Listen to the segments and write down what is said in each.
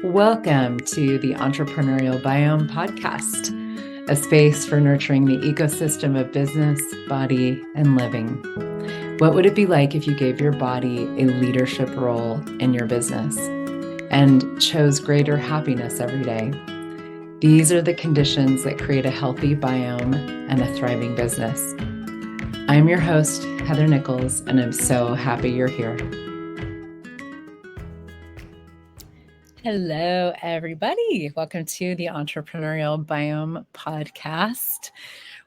Welcome to the Entrepreneurial Biome podcast, a space for nurturing the ecosystem of business, body, and living. What would it be like if you gave your body a leadership role in your business and chose greater happiness every day? These are the conditions that create a healthy biome and a thriving business. I'm your host, Heather Nichols, and I'm so happy you're here. Hello, everybody. Welcome to the Entrepreneurial Biome podcast.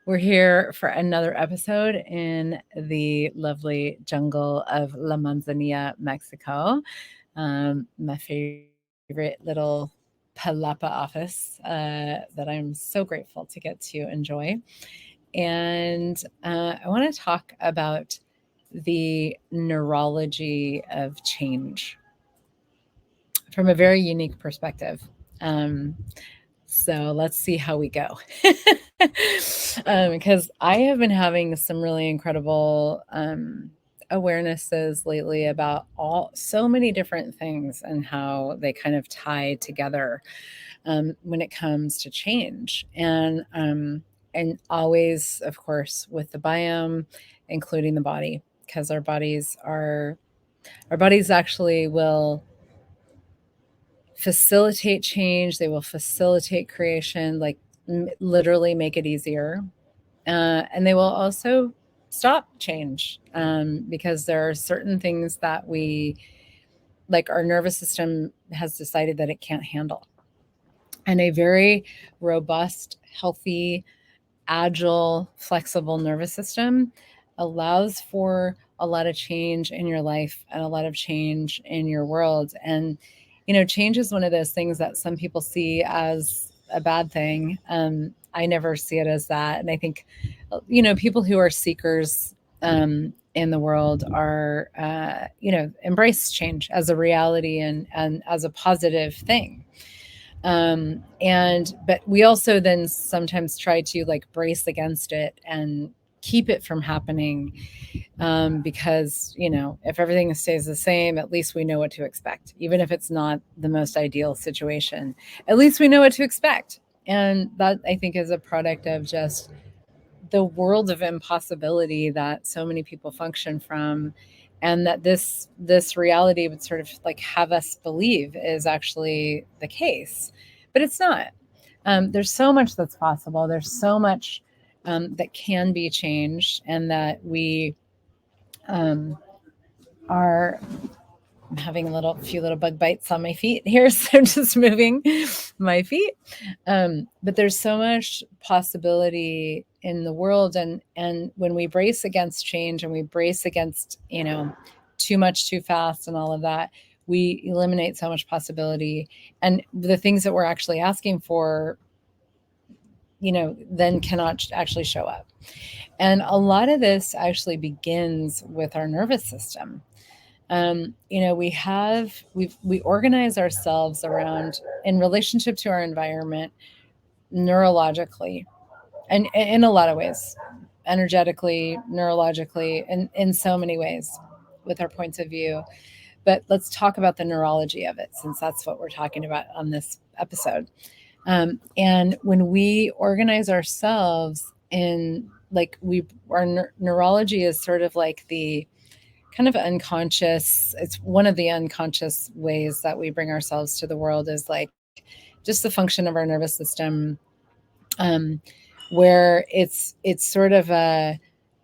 We're here for another episode in the lovely jungle of La Manzanilla, Mexico. My favorite little palapa office that I'm so grateful to get to enjoy. And I want to talk about the neurology of change from a very unique perspective. So let's see how we go. Because I have been having some really incredible awarenesses lately about so many different things and how they kind of tie together when it comes to change. And always, of course, with the biome, including the body, because our bodies actually will facilitate change. They will facilitate creation, like literally make it easier. And they will also stop change because there are certain things that like our nervous system has decided that it can't handle. And a very robust, healthy, agile, flexible nervous system allows for a lot of change in your life and a lot of change in your world. And change is one of those things that some people see as a bad thing. I never see it as that. And I think, people who are seekers in the world are, embrace change as a reality and as a positive thing. But we also then sometimes try to like brace against it and keep it from happening. Because, if everything stays the same, at least we know what to expect. Even if it's not the most ideal situation, at least we know what to expect. And that, I think, is a product of just the world of impossibility that so many people function from. And that this reality would sort of like have us believe is actually the case. But it's not. There's so much that's possible. There's so much that can be changed, and that we are having a few little bug bites on my feet here, so I'm just moving my feet. But there's so much possibility in the world, and when we brace against change and we brace against too much too fast and all of that, we eliminate so much possibility, and the things that we're actually asking for then cannot actually show up. And a lot of this actually begins with our nervous system. We organize ourselves around, in relationship to our environment, neurologically, and in a lot of ways, energetically, neurologically, and in so many ways with our points of view. But let's talk about the neurology of it, since that's what we're talking about on this episode. And when we organize ourselves in, like, our neurology is sort of like the kind of unconscious, it's one of the unconscious ways that we bring ourselves to the world, is like just the function of our nervous system, where it's sort of a,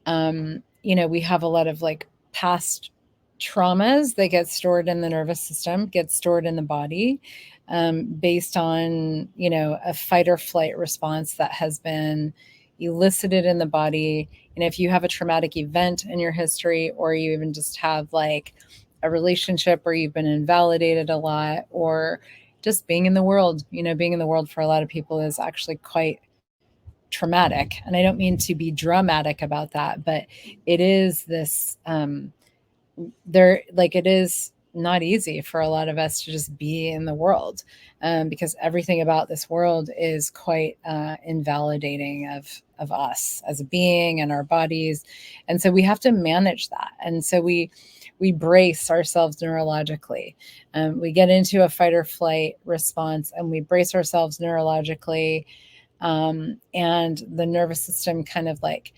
we have a lot of like past traumas that get stored in the nervous system, get stored in the body, based on, a fight or flight response that has been elicited in the body. And if you have a traumatic event in your history, or you even just have like a relationship where you've been invalidated a lot, or just being in the world, being in the world for a lot of people is actually quite traumatic. And I don't mean to be dramatic about that, but it is this, it is not easy for a lot of us to just be in the world, because everything about this world is quite invalidating of us as a being and our bodies. And so we have to manage that. And so we we brace ourselves neurologically. We get into a fight or flight response and we brace ourselves neurologically. And the nervous system kind of like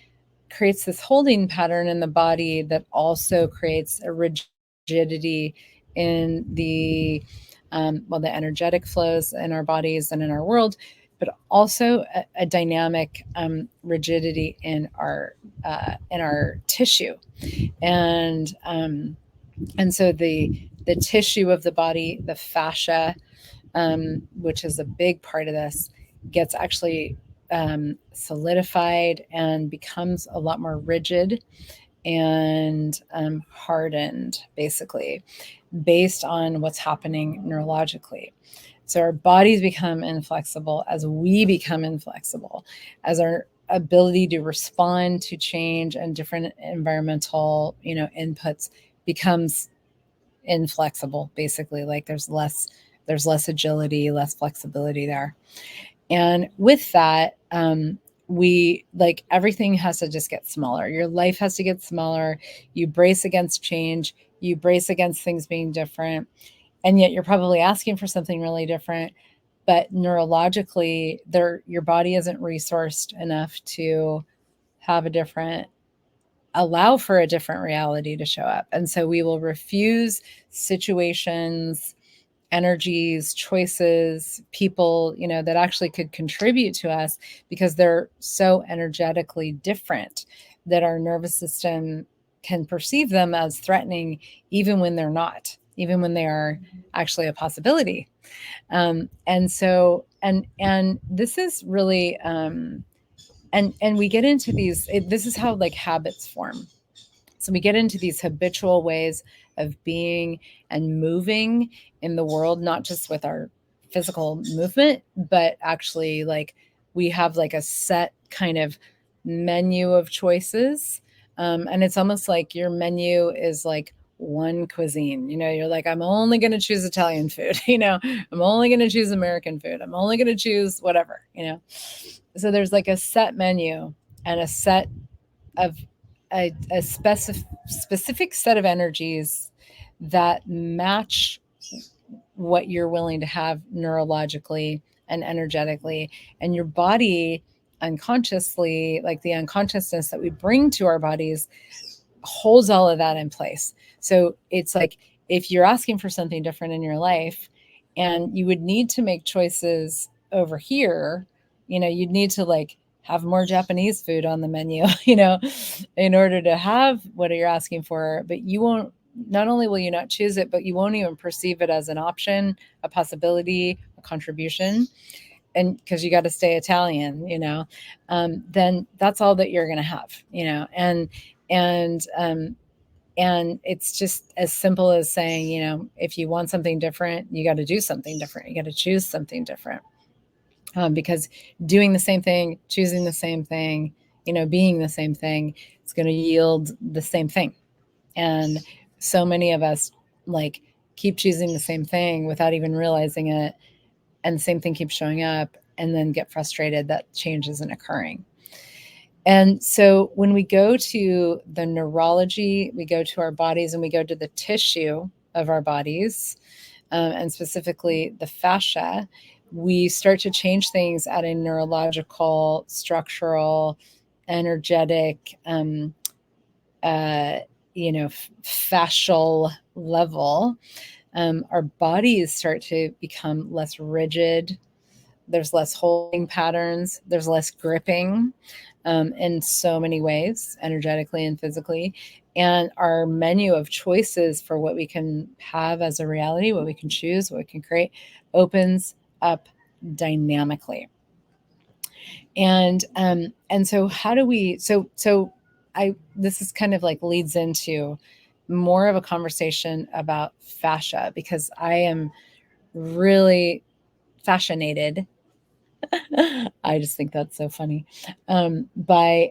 creates this holding pattern in the body that also creates a rigidity in the the energetic flows in our bodies and in our world, but also a dynamic rigidity in our tissue, and so the tissue of the body, the fascia, which is a big part of this, gets actually solidified and becomes a lot more rigid and hardened, basically, based on what's happening neurologically. So our bodies become inflexible as we become inflexible, as our ability to respond to change and different environmental, inputs becomes inflexible, basically. Like there's less agility, less flexibility there. And with that, we like everything has to just get smaller. Your life has to get smaller. You brace against change, you brace against things being different, and yet you're probably asking for something really different, but neurologically your body isn't resourced enough to have allow for a different reality to show up. And so we will refuse situations, energies, choices, people, that actually could contribute to us because they're so energetically different that our nervous system can perceive them as threatening, even when they're not, even when they are actually a possibility. And this is really, and we get into this is how like habits form. So we get into these habitual ways of being and moving in the world, not just with our physical movement, but actually like we have like a set kind of menu of choices. And it's almost like your menu is like one cuisine. You're like, I'm only going to choose Italian food. I'm only going to choose American food. I'm only going to choose whatever. So there's like a set menu and a set of a specific set of energies that match what you're willing to have neurologically and energetically, and your body unconsciously, like the unconsciousness that we bring to our bodies, holds all of that in place. So it's like if you're asking for something different in your life and you would need to make choices over here, you'd need to like have more Japanese food on the menu, in order to have what you're asking for. But you won't, not only will you not choose it, but you won't even perceive it as an option, a possibility, a contribution. And because you got to stay Italian, then that's all that you're going to have, and it's just as simple as saying, if you want something different, you got to do something different. You got to choose something different. Because doing the same thing, choosing the same thing, being the same thing, it's going to yield the same thing. And so many of us like keep choosing the same thing without even realizing it. And the same thing keeps showing up, and then get frustrated that change isn't occurring. And so when we go to the neurology, we go to our bodies and we go to the tissue of our bodies, and specifically the fascia, we start to change things at a neurological, structural, energetic, fascial level. Our bodies start to become less rigid. There's less holding patterns. There's less gripping, in so many ways, energetically and physically. And our menu of choices for what we can have as a reality, what we can choose, what we can create, opens up dynamically. And so how do we, this is kind of like leads into more of a conversation about fascia, because I am really fascinated. I just think that's so funny, by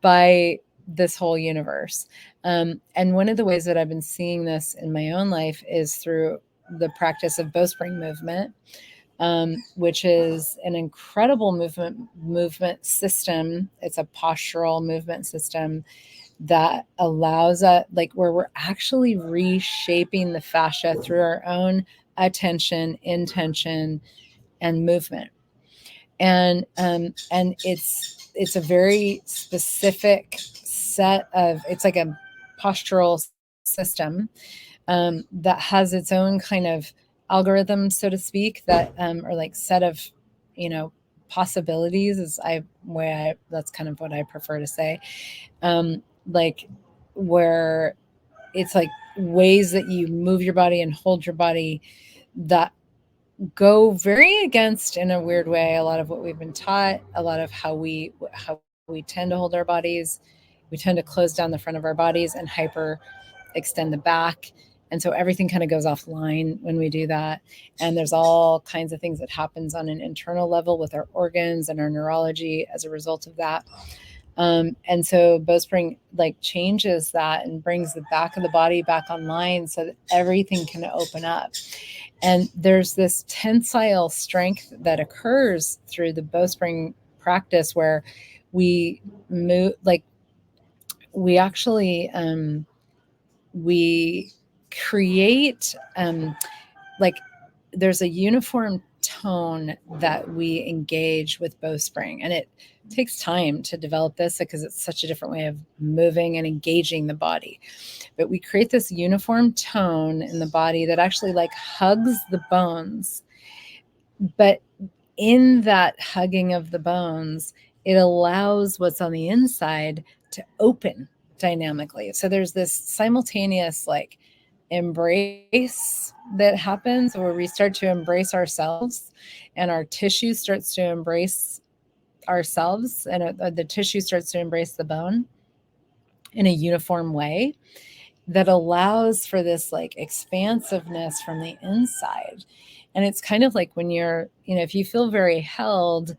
by this whole universe. And one of the ways that I've been seeing this in my own life is through the practice of bowspring movement, which is an incredible movement system. It's a postural movement system that allows us, like where we're actually reshaping the fascia through our own attention, intention, and movement. And it's a very specific set of, it's like a postural system that has its own kind of algorithm, so to speak, that or like set of, you know, possibilities is that's kind of what I prefer to say. Like where it's like ways that you move your body and hold your body that go very against, in a weird way, a lot of what we've been taught, a lot of how we tend to hold our bodies. We tend to close down the front of our bodies and hyper extend the back. And so everything kind of goes offline when we do that. And there's all kinds of things that happens on an internal level with our organs and our neurology as a result of that. And so Bowspring like changes that and brings the back of the body back online so that everything can open up. And there's this tensile strength that occurs through the Bowspring practice where we move, like we actually we create like there's a uniform tone that we engage with Bowspring, and it takes time to develop this because it's such a different way of moving and engaging the body. But we create this uniform tone in the body that actually like hugs the bones. But in that hugging of the bones, it allows what's on the inside to open dynamically. So there's this simultaneous like embrace that happens where we start to embrace ourselves and our tissue starts to embrace ourselves, and the tissue starts to embrace the bone in a uniform way that allows for this like expansiveness from the inside. And it's kind of like when you're, you know, if you feel very held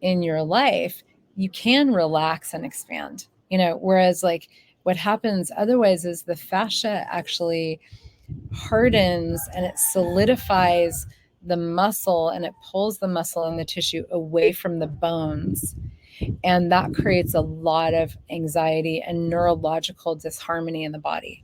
in your life, you can relax and expand, you know, whereas like what happens otherwise is the fascia actually hardens and it solidifies the muscle and it pulls the muscle and the tissue away from the bones. And that creates a lot of anxiety and neurological disharmony in the body.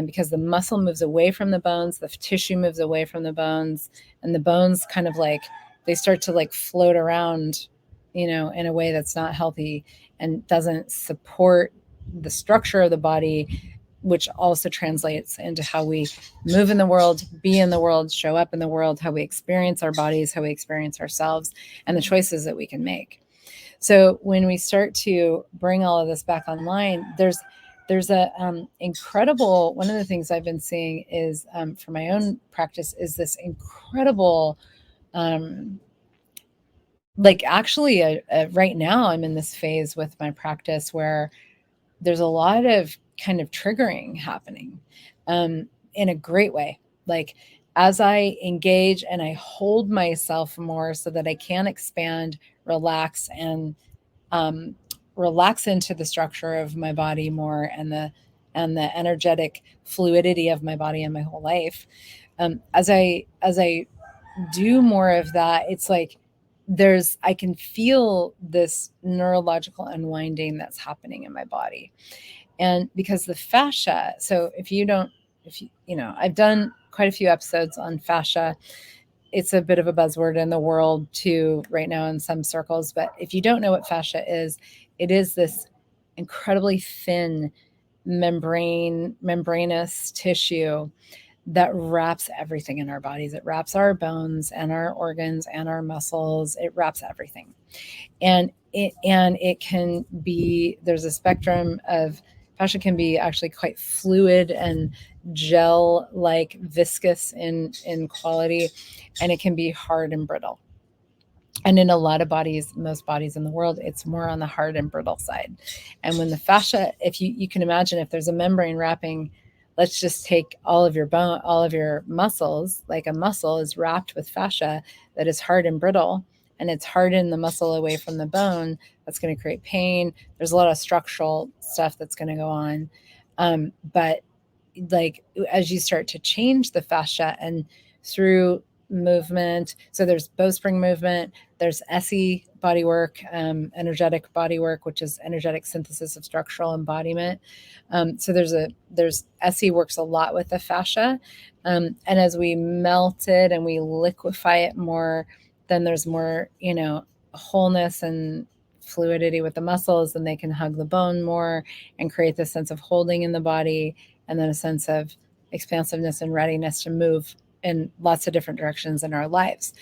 Because the muscle moves away from the bones, the tissue moves away from the bones, and the bones kind of like they start to like float around, you know, in a way that's not healthy and doesn't support the structure of the body, which also translates into how we move in the world, be in the world, show up in the world, how we experience our bodies, how we experience ourselves, and the choices that we can make. So when we start to bring all of this back online, there's a incredible, one of the things I've been seeing is for my own practice is this incredible like actually right now I'm in this phase with my practice where there's a lot of kind of triggering happening in a great way. Like as I engage and I hold myself more so that I can expand, relax, and um, relax into the structure of my body more and the energetic fluidity of my body and my whole life. As I do more of that, it's like I can feel this neurological unwinding that's happening in my body. And because the fascia, so if you know, I've done quite a few episodes on fascia. It's a bit of a buzzword in the world too right now in some circles. But if you don't know what fascia is, it is this incredibly thin membranous tissue that wraps everything in our bodies. It wraps our bones and our organs and our muscles. It wraps everything. And it can be, there's a spectrum of fascia can be actually quite fluid and gel like viscous in quality, and it can be hard and brittle. And in a lot of bodies, most bodies in the world, it's more on the hard and brittle side. And when the fascia, if you can imagine, if there's a membrane wrapping, let's just take all of your bone, all of your muscles, like a muscle is wrapped with fascia that is hard and brittle, and it's hardened the muscle away from the bone. That's going to create pain. There's a lot of structural stuff that's going to go on. But like as you start to change the fascia and through movement. So there's bowspring movement, there's SE body work, energetic body work, which is energetic synthesis of structural embodiment. So there's SE works a lot with the fascia. And as we melt it and we liquefy it more, then there's more, wholeness and fluidity with the muscles, and they can hug the bone more and create this sense of holding in the body, and then a sense of expansiveness and readiness to move in lots of different directions in our lives.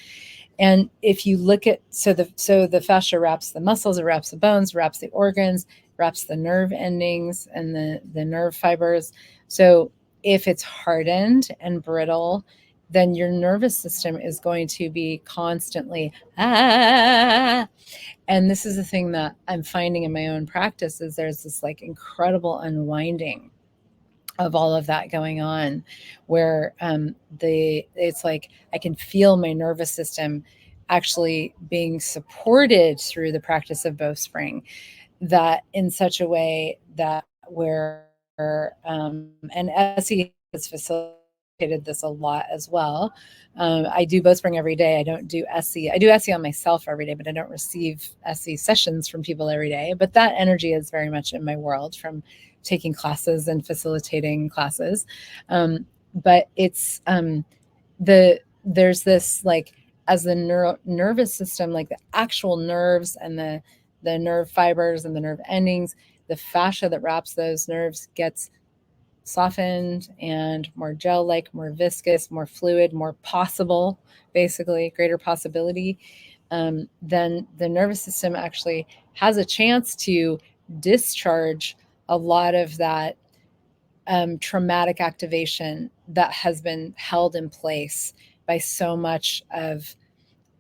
And if you look at, so the fascia wraps the muscles, it wraps the bones, wraps the organs, wraps the nerve endings and the nerve fibers. So if it's hardened and brittle, then your nervous system is going to be constantly, ah. And this is the thing that I'm finding in my own practice, is there's this like incredible unwinding of all of that going on, where it's like I can feel my nervous system actually being supported through the practice of bowspring, that in such a way that where and SE has facilitated this a lot as well. I do bowspring every day. I don't do SE. I do SE on myself every day, but I don't receive SE sessions from people every day. But that energy is very much in my world from taking classes and facilitating classes. But it's there's this, like, as the nervous system, like the actual nerves and the nerve fibers and the nerve endings, the fascia that wraps those nerves gets softened and more gel-like, more viscous, more fluid, more possible, basically greater possibility, then the nervous system actually has a chance to discharge a lot of that traumatic activation that has been held in place by so much of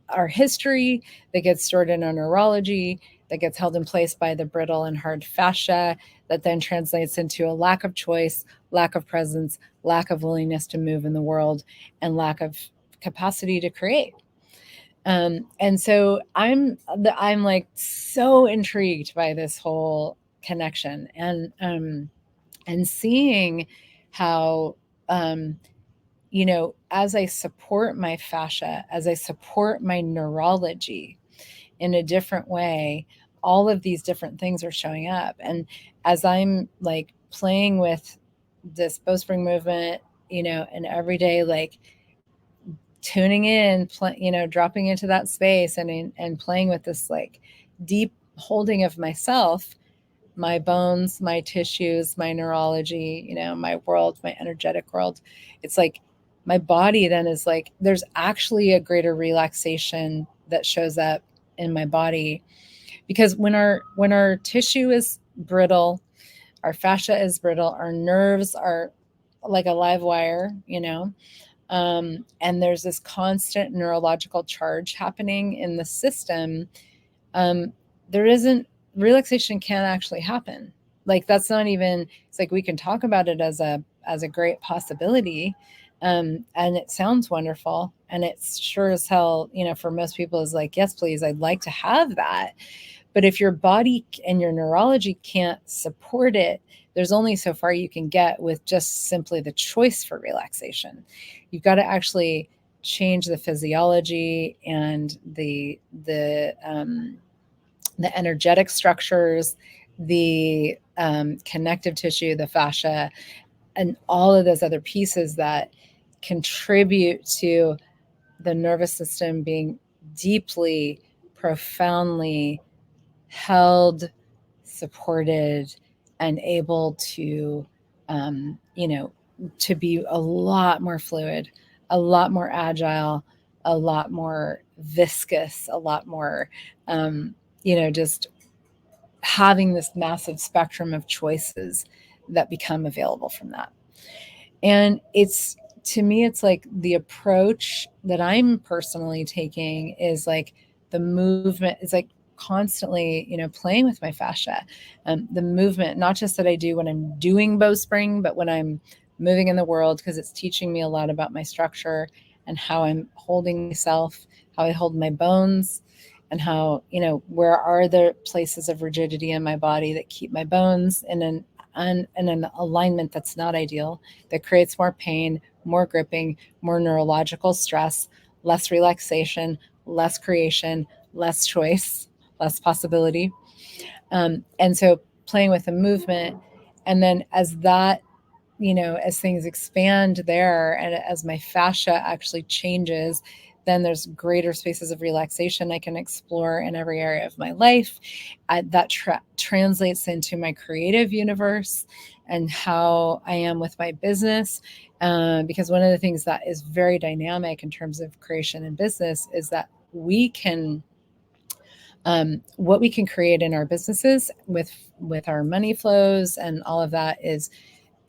our history, that gets stored in our neurology, that gets held in place by the brittle and hard fascia, that then translates into a lack of choice, lack of presence, lack of willingness to move in the world, and lack of capacity to create. And so I'm like so intrigued by this whole connection, and seeing how, as I support my fascia, as I support my neurology in a different way, all of these different things are showing up. And as I'm like playing with this bowspring movement, and every day, like tuning in, dropping into that space, and playing with this like deep holding of myself, my bones, my tissues, my neurology, my world, my energetic world. It's like my body then is like, there's actually a greater relaxation that shows up in my body, because when our tissue is brittle, our fascia is brittle, our nerves are like a live wire, and there's this constant neurological charge happening in the system. There isn't relaxation can't actually happen. Like that's not even, it's like we can talk about it as a great possibility. And it sounds wonderful. And it's sure as hell, for most people is like, yes, please, I'd like to have that. But if your body and your neurology can't support it, there's only so far you can get with just simply the choice for relaxation. You've got to actually change the physiology and the energetic structures, the connective tissue, the fascia, and all of those other pieces that contribute to the nervous system being deeply, profoundly held, supported, and able to, to be a lot more fluid, a lot more agile, a lot more viscous, a lot more, just having this massive spectrum of choices that become available from that. And to me, it's like the approach that I'm personally taking is like the movement is like constantly, playing with my fascia. The movement, not just that I do when I'm doing bowspring, but when I'm moving in the world, because it's teaching me a lot about my structure and how I'm holding myself, how I hold my bones, and how, where are the places of rigidity in my body that keep my bones in an alignment that's not ideal, that creates more pain, more gripping, more neurological stress, less relaxation, less creation, less choice, less possibility. And so playing with the movement, and then as that, as things expand there, and as my fascia actually changes, then there's greater spaces of relaxation I can explore in every area of my life. That translates into my creative universe and how I am with my business. Because one of the things that is very dynamic in terms of creation and business is that we can what we can create in our businesses with our money flows and all of that is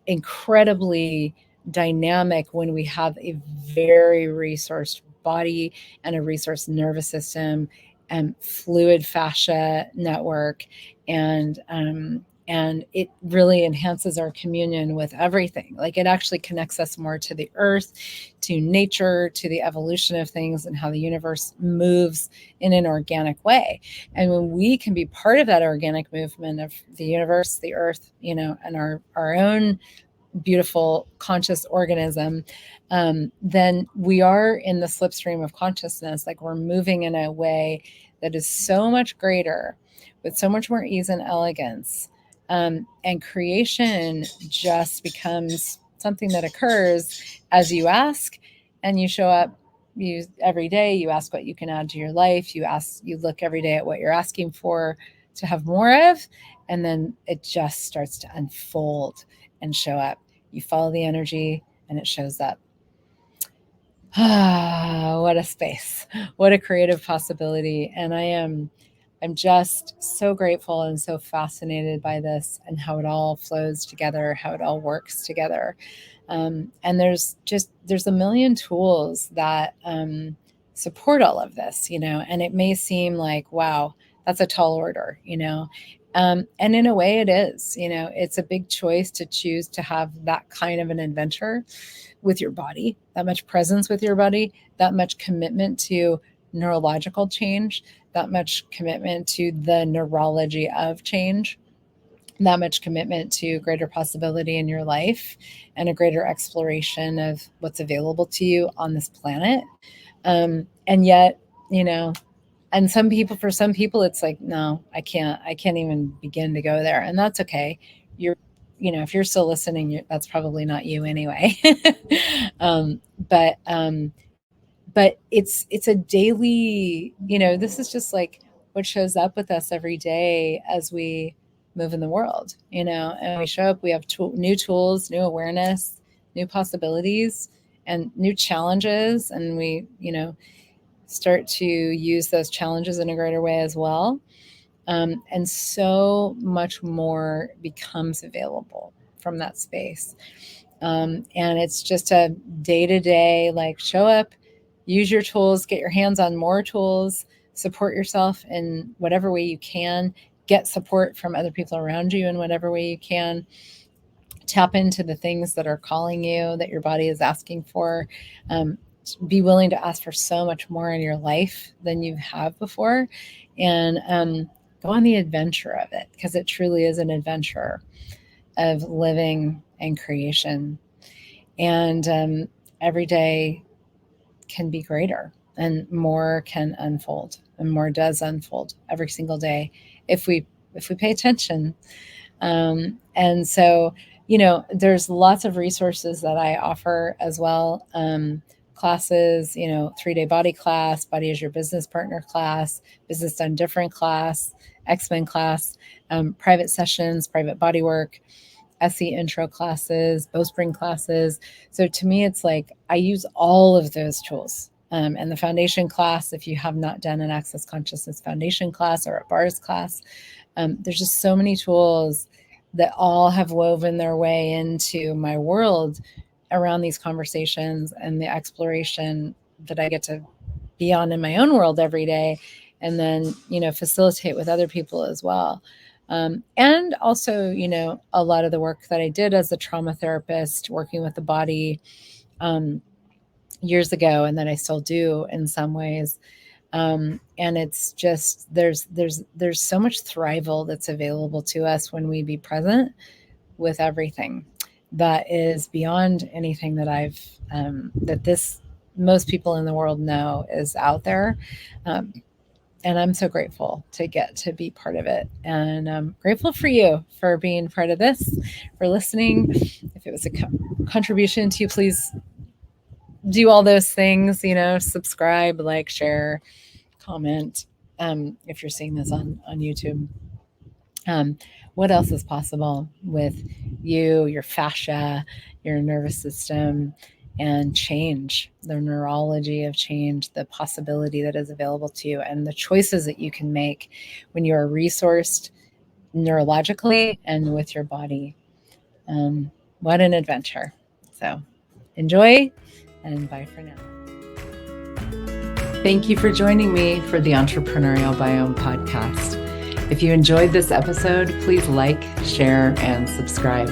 incredibly dynamic when we have a very resourced body and a resourced nervous system and fluid fascia network, and it really enhances our communion with everything. Like, it actually connects us more to the earth, to nature, to the evolution of things and how the universe moves in an organic way. And when we can be part of that organic movement of the universe, the earth, and our own beautiful conscious organism, then we are in the slipstream of consciousness. Like, we're moving in a way that is so much greater, with so much more ease and elegance. And creation just becomes something that occurs as you ask and you show up. You every day you ask what you can add to your life. You look every day at what you're asking for to have more of, and then it just starts to unfold and show up. You follow the energy and it shows up. What a space. What a creative possibility. And I'm just so grateful and so fascinated by this and how it all flows together, how it all works together. And there's a million tools that support all of this, and it may seem like, wow, that's a tall order, and in a way it is. It's a big choice to choose to have that kind of an adventure with your body, that much presence with your body, that much commitment to neurological change, that much commitment to the neurology of change, that much commitment to greater possibility in your life and a greater exploration of what's available to you on this planet. And yet, and for some people, it's like, no, I can't even begin to go there. And that's okay. If you're still listening, that's probably not you anyway. um, but, um, but it's a daily, this is just like what shows up with us every day as we move in the world, and we show up, we have new tools, new awareness, new possibilities, and new challenges. And we, start to use those challenges in a greater way as well. And so much more becomes available from that space. And it's just a day-to-day, like, show up, use your tools, get your hands on more tools, support yourself in whatever way you can, get support from other people around you in whatever way you can, tap into the things that are calling you, that your body is asking for. Be willing to ask for so much more in your life than you have before, and go on the adventure of it, because it truly is an adventure of living and creation. And every day can be greater, and more can unfold, and more does unfold every single day if we pay attention. And so, there's lots of resources that I offer as well. Classes, 3-day body class, body as your business partner class, business done different class, X-Men class, private sessions, private body work, SE intro classes, Bowspring classes. So to me, it's like I use all of those tools. And the foundation class, if you have not done an Access Consciousness foundation class or a bars class, there's just so many tools that all have woven their way into my world around these conversations and the exploration that I get to be on in my own world every day, and then, facilitate with other people as well. And also, a lot of the work that I did as a trauma therapist, working with the body years ago, and that I still do in some ways. And it's just, there's so much thrival that's available to us when we be present with everything that is beyond anything that that this most people in the world know is out there. And I'm so grateful to get to be part of it. And I'm grateful for you for being part of this, for listening. If it was a contribution to you, please do all those things, subscribe, like, share, comment. If you're seeing this on YouTube. What else is possible with you, your fascia, your nervous system, and change, the neurology of change, the possibility that is available to you, and the choices that you can make when you are resourced neurologically and with your body. What an adventure. So enjoy, and bye for now. Thank you for joining me for the Entrepreneurial Biome podcast. If you enjoyed this episode, please like, share, and subscribe.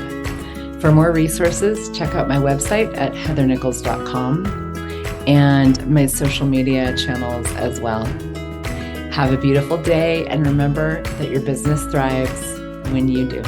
For more resources, check out my website at heathernichols.com and my social media channels as well. Have a beautiful day, and remember that your business thrives when you do.